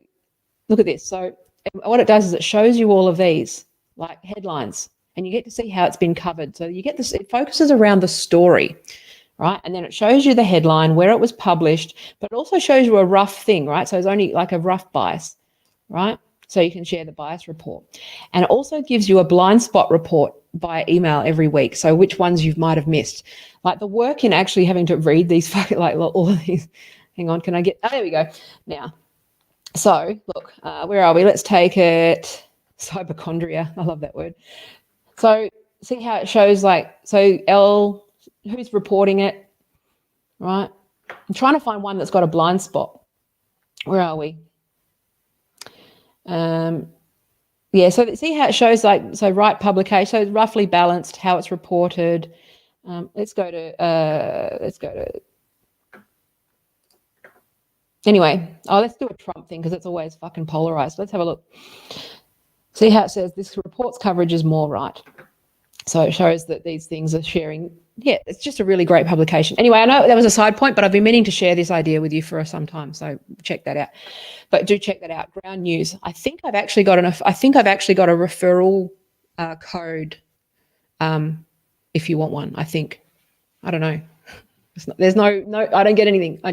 look at this. So what it does is it shows you all of these like headlines. And you get to see how it's been covered. So you get this, it focuses around the story, right? And then it shows you the headline, where it was published, but it also shows you a rough thing, right? So it's only like a rough bias, right? So you can share the bias report. And it also gives you a blind spot report by email every week. So which ones you might have missed. Like the work in actually having to read these fucking, like all of these. Hang on, there we go. Now, so look, where are we? Let's take it, hypochondria. I love that word. So see how it shows who's reporting it, right? I'm trying to find one that's got a blind spot. Where are we? Yeah, so see how it shows right publication, so roughly balanced, how it's reported. Let's go to anyway, let's do a Trump thing because it's always fucking polarized. Let's have a look. See how it says this report's coverage is more right. So it shows that these things are sharing yeah, it's just a really great publication. Anyway, I know that was a side point, but I've been meaning to share this idea with you for some time, so check that out. But do check that out. Ground News. I think I've actually got a referral code. If you want one, I think. I don't know. There's no. I don't get anything. I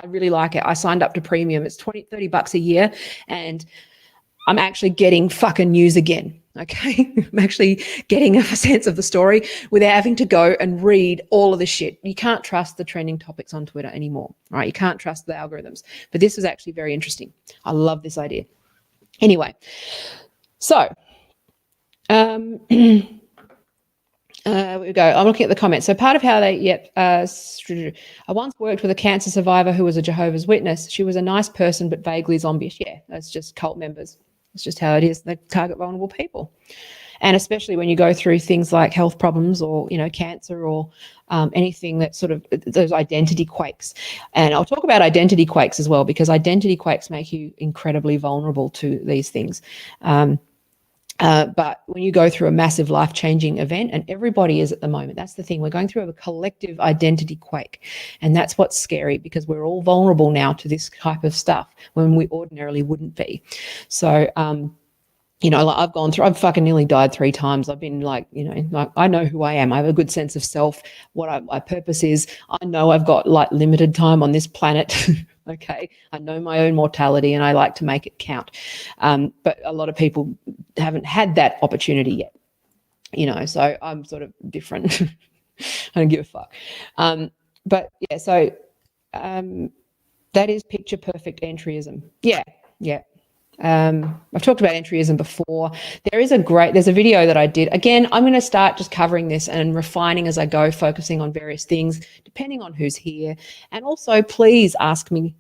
really like it. I signed up to premium. It's $30 a year, and I'm actually getting fucking news again. Okay. I'm actually getting a sense of the story without having to go and read all of the shit. You can't trust the trending topics on Twitter anymore, right? You can't trust the algorithms. But this was actually very interesting. I love this idea. Anyway, so we go. I'm looking at the comments. So part of how they, I once worked with a cancer survivor who was a Jehovah's Witness. She was a nice person, but vaguely zombie-ish. Yeah, that's just cult members. It's just how it is. They target vulnerable people. And especially when you go through things like health problems or, cancer or anything that sort of those identity quakes. And I'll talk about identity quakes as well, because identity quakes make you incredibly vulnerable to these things. But when you go through a massive life-changing event, and everybody is at the moment, that's the thing. We're going through a collective identity quake. And that's what's scary, because we're all vulnerable now to this type of stuff when we ordinarily wouldn't be. So, I've fucking nearly died 3 times. I've been I know who I am. I have a good sense of self, what my purpose is. I know I've got limited time on this planet. Okay. I know my own mortality, and I like to make it count. But a lot of people haven't had that opportunity yet, so I'm sort of different. I don't give a fuck. But yeah, so that is picture perfect entryism. Yeah. I've talked about entryism before. There's a video that I did. Again, I'm going to start just covering this and refining as I go, focusing on various things, depending on who's here. And also, please ask me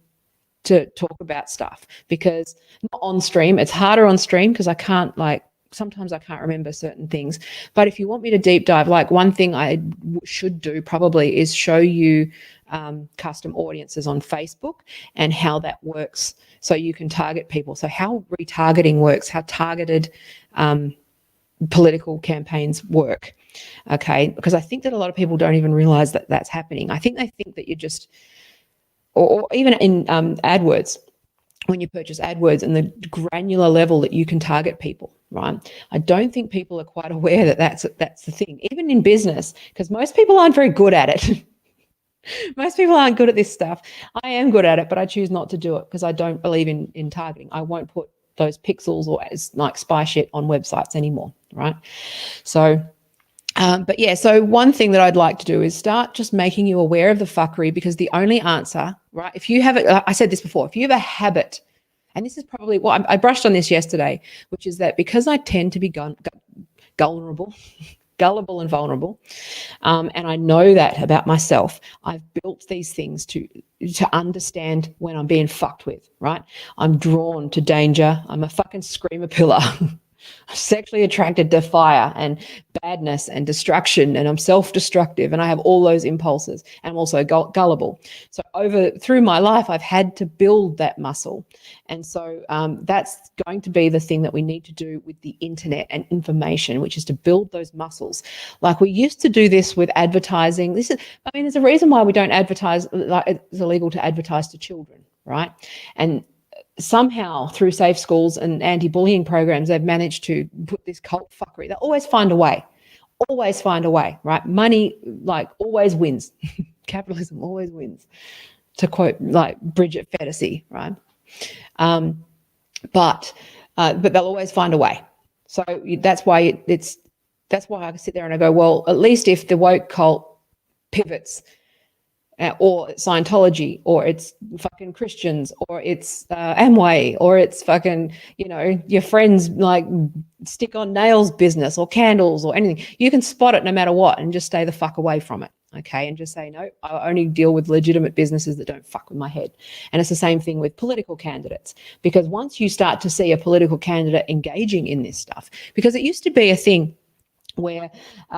to talk about stuff, because not on stream. It's harder on stream because I can't sometimes I can't remember certain things. But if you want me to deep dive, one thing I should do probably is show you custom audiences on Facebook and how that works, so you can target people. So how retargeting works, how targeted political campaigns work. Okay, because I think that a lot of people don't even realize that that's happening. I think they think that you're just, or even in AdWords, when you purchase AdWords and the granular level that you can target people, right? I don't think people are quite aware that that's the thing. Even in business, because most people aren't very good at it. Most people aren't good at this stuff. I am good at it, but I choose not to do it because I don't believe in targeting. I won't put those pixels or spy shit on websites anymore, right? So, but yeah, so one thing that I'd like to do is start just making you aware of the fuckery, because the only answer, right, if you have it, I said this before, if you have a habit, and this is probably what I brushed on this yesterday, which is that because I tend to be gullible and vulnerable, and I know that about myself, I've built these things to understand when I'm being fucked with, right? I'm drawn to danger. I'm a fucking screamer pillar. Sexually attracted to fire and badness and destruction, and I'm self-destructive, and I have all those impulses, and I'm also gullible. So through my life, I've had to build that muscle. And so that's going to be the thing that we need to do with the internet and information, which is to build those muscles. Like we used to do this with advertising. There's a reason why we don't advertise, it's illegal to advertise to children, right? And somehow through safe schools and anti-bullying programs, they've managed to put this cult fuckery. They always find a way, right? Money always wins. Capitalism always wins, to quote Bridget Fetisi, right? But they'll always find a way. So that's why I sit there and I go, well, at least if the woke cult pivots, or Scientology, or it's fucking Christians, or it's Amway, or it's fucking, your friends stick on nails business or candles or anything. You can spot it no matter what and just stay the fuck away from it, okay? And just say, no, I only deal with legitimate businesses that don't fuck with my head. And it's the same thing with political candidates, because once you start to see a political candidate engaging in this stuff, because it used to be a thing where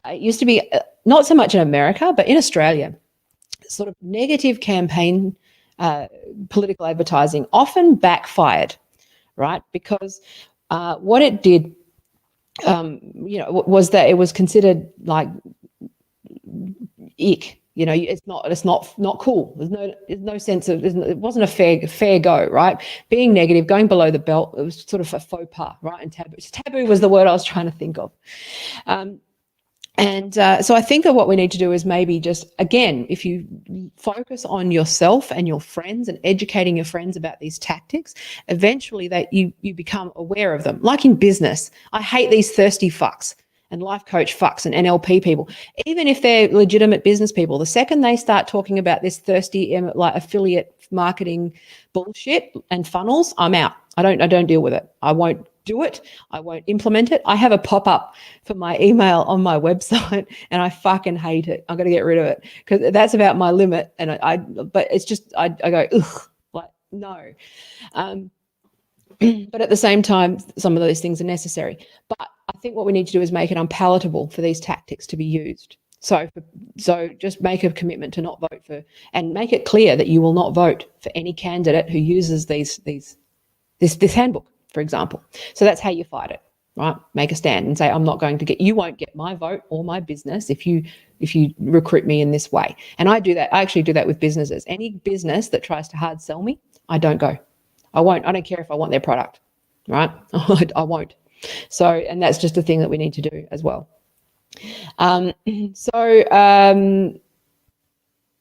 it used to be not so much in America, but in Australia, sort of negative campaign political advertising often backfired, right? Because what it did, was that it was considered ick. You know, it's not cool. There's no sense of, it wasn't a fair go, right? Being negative, going below the belt, it was sort of a faux pas, right? And taboo was the word I was trying to think of. So I think that what we need to do is maybe just, again, if you focus on yourself and your friends and educating your friends about these tactics, eventually that you become aware of them. Like in business, I hate these thirsty fucks and life coach fucks and NLP people. Even if they're legitimate business people, the second they start talking about this thirsty like affiliate marketing bullshit and funnels, I'm out. I don't deal with it. I won't do it. I won't implement it. I have a pop-up for my email on my website and I fucking hate it. I'm going to get rid of it because that's about my limit. And but it's just, I go, ugh, like, no. But at the same time, some of those things are necessary. But I think what we need to do is make it unpalatable for these tactics to be used. So just make a commitment to not vote for, and make it clear that you will not vote for any candidate who uses this handbook, for example. So that's how you fight it, right? Make a stand and say, I'm not going to get, you won't get my vote or my business if you recruit me in this way. And I do that. I actually do that with businesses. Any business that tries to hard sell me, I don't go. I won't. I don't care if I want their product, right? I won't. So, and that's just a thing that we need to do as well.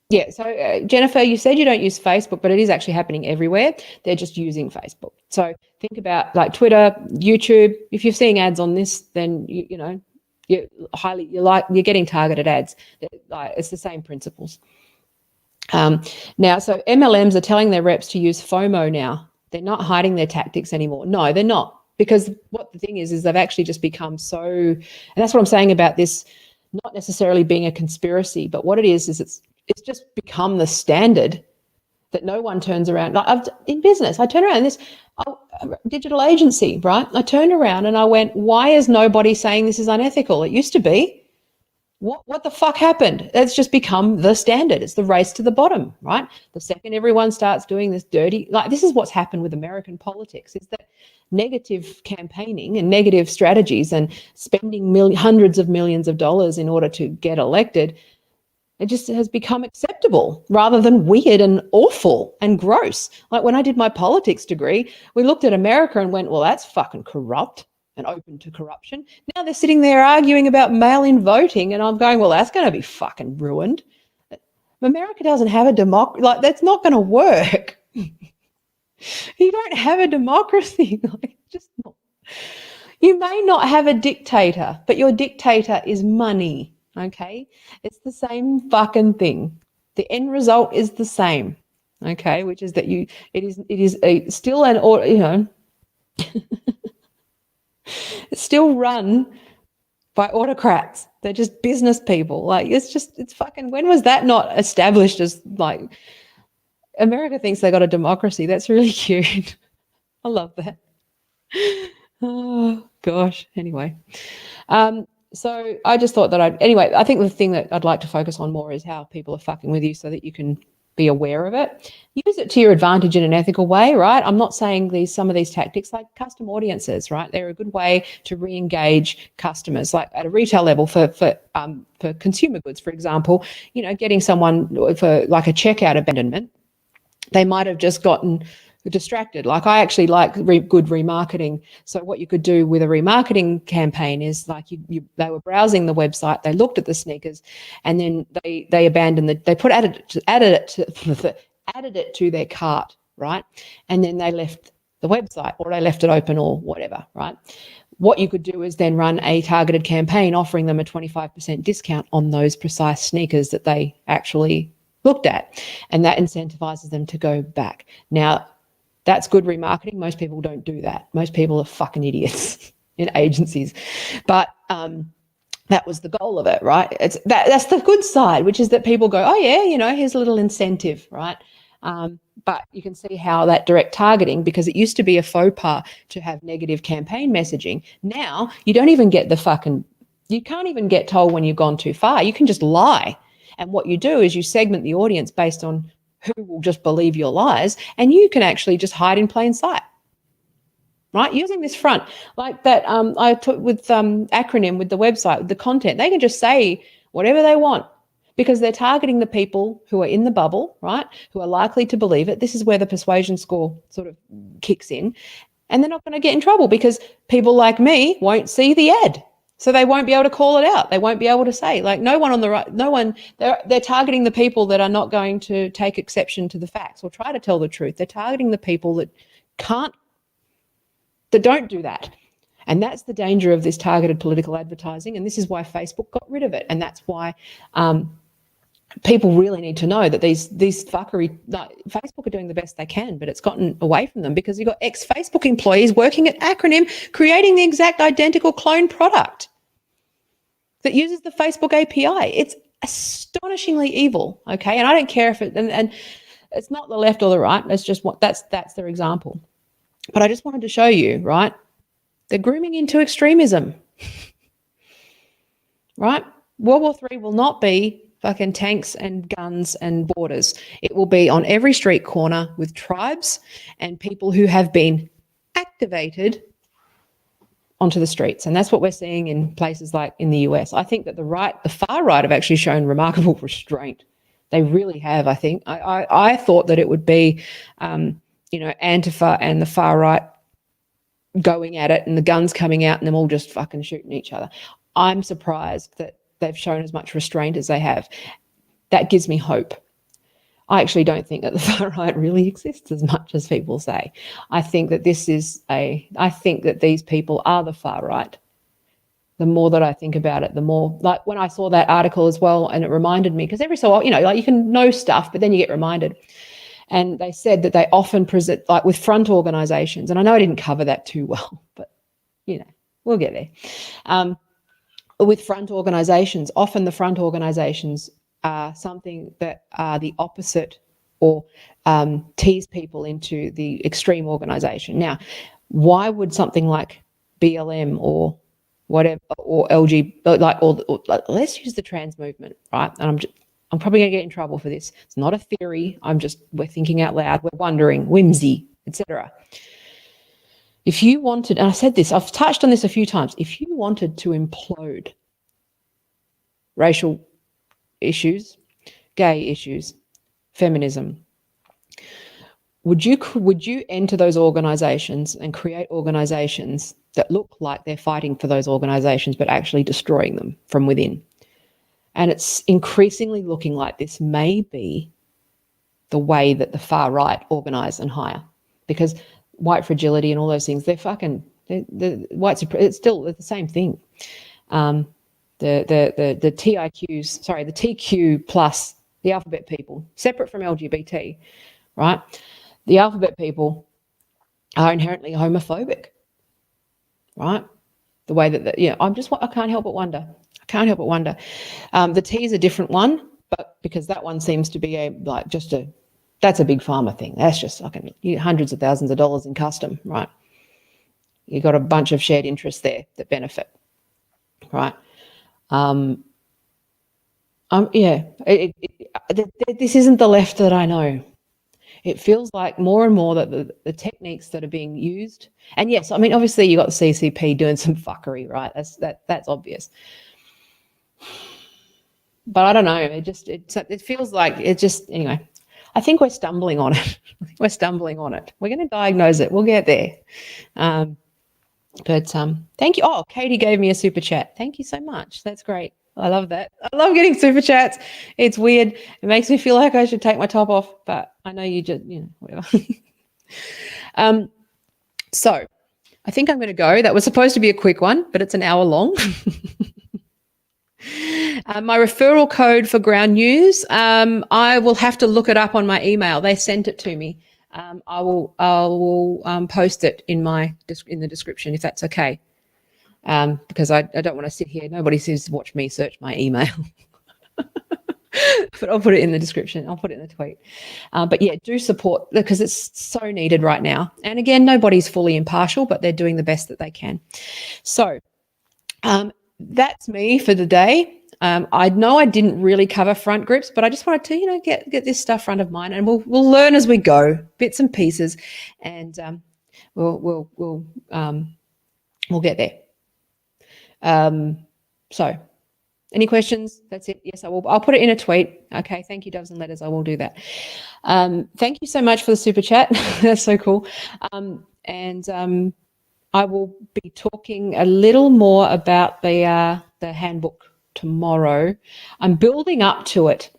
Jennifer, you said you don't use Facebook, but it is actually happening everywhere. They're just using Facebook. So think about like Twitter, YouTube. If you're seeing ads on this, then you're getting targeted ads. It's the same principles. Now, so MLMs are telling their reps to use FOMO now. They're not hiding their tactics anymore. No, they're not. Because what the thing is they've actually just become so, and that's what I'm saying about this, not necessarily being a conspiracy, but what it is it's just become the standard that no one turns around. Like in business, I turn around this digital agency, right? I turned around and I went, why is nobody saying this is unethical? It used to be. What the fuck happened? It's just become the standard. It's the race to the bottom, right? The second everyone starts doing this dirty, like this is what's happened with American politics, is that negative campaigning and negative strategies and spending hundreds of millions of dollars in order to get elected, it just has become acceptable rather than weird and awful and gross. Like when I did my politics degree, we looked at America and went, well, that's fucking corrupt and open to corruption. Now they're sitting there arguing about mail-in voting and I'm going, well, that's going to be fucking ruined. America doesn't have a democracy. Like that's not going to work. You don't have a democracy. Like just not. You may not have a dictator, but your dictator is money. Okay, it's the same fucking thing. The end result is the same. Okay, which is that it is still an, or it's still run by autocrats. They're just business people. Like it's fucking. When was that not established as like? America thinks they got a democracy. That's really cute. I love that. Oh gosh. Anyway. So I just thought that I think the thing that I'd like to focus on more is how people are fucking with you so that you can be aware of it. Use it to your advantage in an ethical way, right? I'm not saying some of these tactics like custom audiences, right? They're a good way to re-engage customers, like at a retail level for consumer goods, for example, getting someone for like a checkout abandonment. They might have just gotten distracted. Like I actually like good remarketing. So what you could do with a remarketing campaign is like they were browsing the website, they looked at the sneakers, and then they abandoned added it to their cart, right? And then they left the website or they left it open or whatever, right? What you could do is then run a targeted campaign offering them a 25% discount on those precise sneakers that they actually looked at, and that incentivizes them to go back. Now, that's good remarketing. Most people don't do that. Most people are fucking idiots in agencies. But that was the goal of it, right? That's the good side, which is that people go, oh, yeah, here's a little incentive, right? But you can see how that direct targeting, because it used to be a faux pas to have negative campaign messaging. Now you don't even get you can't even get told when you've gone too far. You can just lie. And what you do is you segment the audience based on who will just believe your lies, and you can actually just hide in plain sight, right? Using this front, like that I took with acronym with the website, with the content, they can just say, whatever they want, because they're targeting the people who are in the bubble, right, who are likely to believe it. This is where the persuasion score sort of kicks in. And they're not going to get in trouble because people like me won't see the ad. So they won't be able to call it out. They won't be able to say, like, no one on the right, no one, they're targeting the people that are not going to take exception to the facts or try to tell the truth. They're targeting the people that don't do that. And that's the danger of this targeted political advertising. And this is why Facebook got rid of it. And that's why people really need to know that these fuckery, like, Facebook are doing the best they can, but it's gotten away from them because you've got ex-Facebook employees working at Acronym creating the exact identical clone product that uses the Facebook API. It's astonishingly evil, okay? And I don't care if it, and it's not the left or the right, it's just that's their example. But I just wanted to show you, right? They're grooming into extremism, right? World War III will not be fucking tanks and guns and borders. It will be on every street corner with tribes and people who have been activated onto the streets. And that's what we're seeing in places like in the US. I think that the far right have actually shown remarkable restraint. They really have, I think. I thought that it would be, Antifa and the far right going at it and the guns coming out and them all just fucking shooting each other. I'm surprised that they've shown as much restraint as they have. That gives me hope. I actually don't think that the far right really exists as much as people say. I think that I think that these people are the far right. The more that I think about it, the more, like when I saw that article as well, and it reminded me, because every so often, like you can know stuff, but then you get reminded. And they said that they often present, like with front organizations, and I know I didn't cover that too well, but we'll get there. With front organizations, often the front organizations are something that are the opposite or tease people into the extreme organization. Now, why would something like BLM or whatever, or let's use the trans movement, right? And I'm probably going to get in trouble for this. It's not a theory. We're thinking out loud. We're wondering, whimsy, etc. If you wanted, and I said this, I've touched on this a few times, if you wanted to implode racial issues, gay issues, feminism, would you enter those organizations and create organizations that look like they're fighting for those organizations but actually destroying them from within? And it's increasingly looking like this may be the way that the far right organize and hire, because white fragility and all those things, the it's still the same thing. The TIQs, sorry, the TQ plus, the alphabet people, separate from LGBT, right? The alphabet people are inherently homophobic, right? The way that, I can't help but wonder. The T is a different one, but because that one seems to be that's a big pharma thing. That's just hundreds of thousands of dollars in custom, right? You've got a bunch of shared interests there that benefit, right? This isn't the left that I know. It feels like more and more that the techniques that are being used, and yes, I mean, obviously you got the CCP doing some fuckery, right? That's obvious. But I don't know. It feels like anyway. I think we're stumbling on it. We're going to diagnose it. We'll get there. But thank you. Oh, Katie gave me a super chat. Thank you so much. That's great. I love that. I love getting super chats. It's weird. It makes me feel like I should take my top off, but I know you just, whatever. So I think I'm going to go. That was supposed to be a quick one, but it's an hour long. My referral code for Ground News, I will have to look it up on my email. They sent it to me. I will post it in the description if that's okay. Because I don't want to sit here. Nobody seems to watch me search my email. But I'll put it in the description. I'll put it in the tweet. But yeah, do support, because it's so needed right now. And again, nobody's fully impartial, but they're doing the best that they can. So that's me for the day. I know I didn't really cover front groups, but I just wanted to, get this stuff front of mind, and we'll learn as we go, bits and pieces, and we'll get there. So Any questions? That's it. Yes, I will. I'll put it in a tweet. Okay. Thank you, Doves and Letters. I will do that. Thank you so much for the super chat. That's so cool. I will be talking a little more about the handbook tomorrow. I'm building up to it.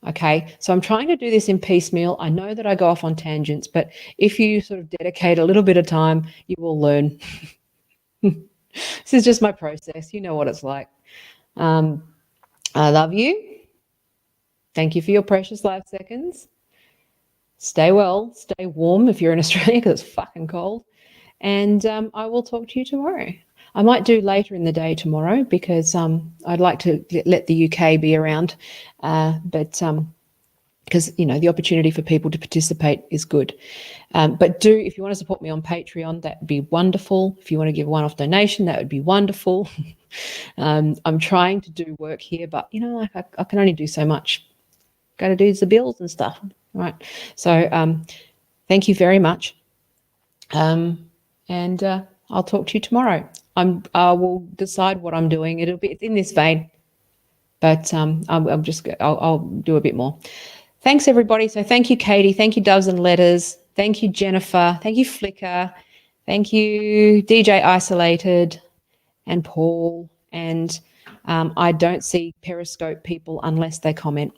Okay, so I'm trying to do this in piecemeal. I know that I go off on tangents, but if you sort of dedicate a little bit of time, you will learn. This is just my process. You know what it's like. I love you. Thank you for your precious life seconds. Stay well, stay warm if you're in Australia because it's fucking cold. And I will talk to you tomorrow. I might do later in the day tomorrow because I'd like to let the UK be around. But because, you know, the opportunity for people to participate is good. But if you want to support me on Patreon, that would be wonderful. If you want to give a one-off donation, that would be wonderful. I'm trying to do work here, but, you know, I can only do so much. Got to do the bills and stuff. All right. So thank you very much. And I'll talk to you tomorrow. I will decide what I'm doing. It's in this vein, but I'll do a bit more. Thanks, everybody. So thank you, Katie. Thank you, Doves and Letters. Thank you, Jennifer. Thank you, Flickr. Thank you, DJ Isolated and Paul. And I don't see Periscope people unless they comment.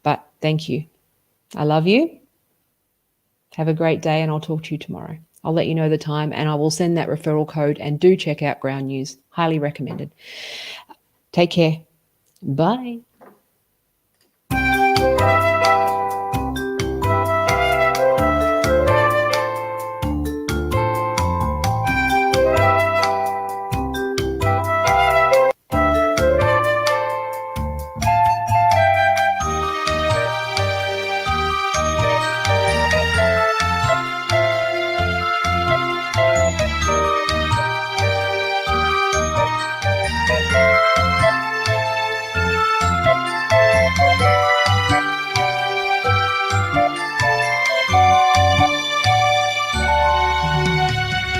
But thank you. I love you. Have a great day, and I'll talk to you tomorrow. I'll let you know the time, and I will send that referral code, and do check out Ground News. Highly recommended. Take care. Bye.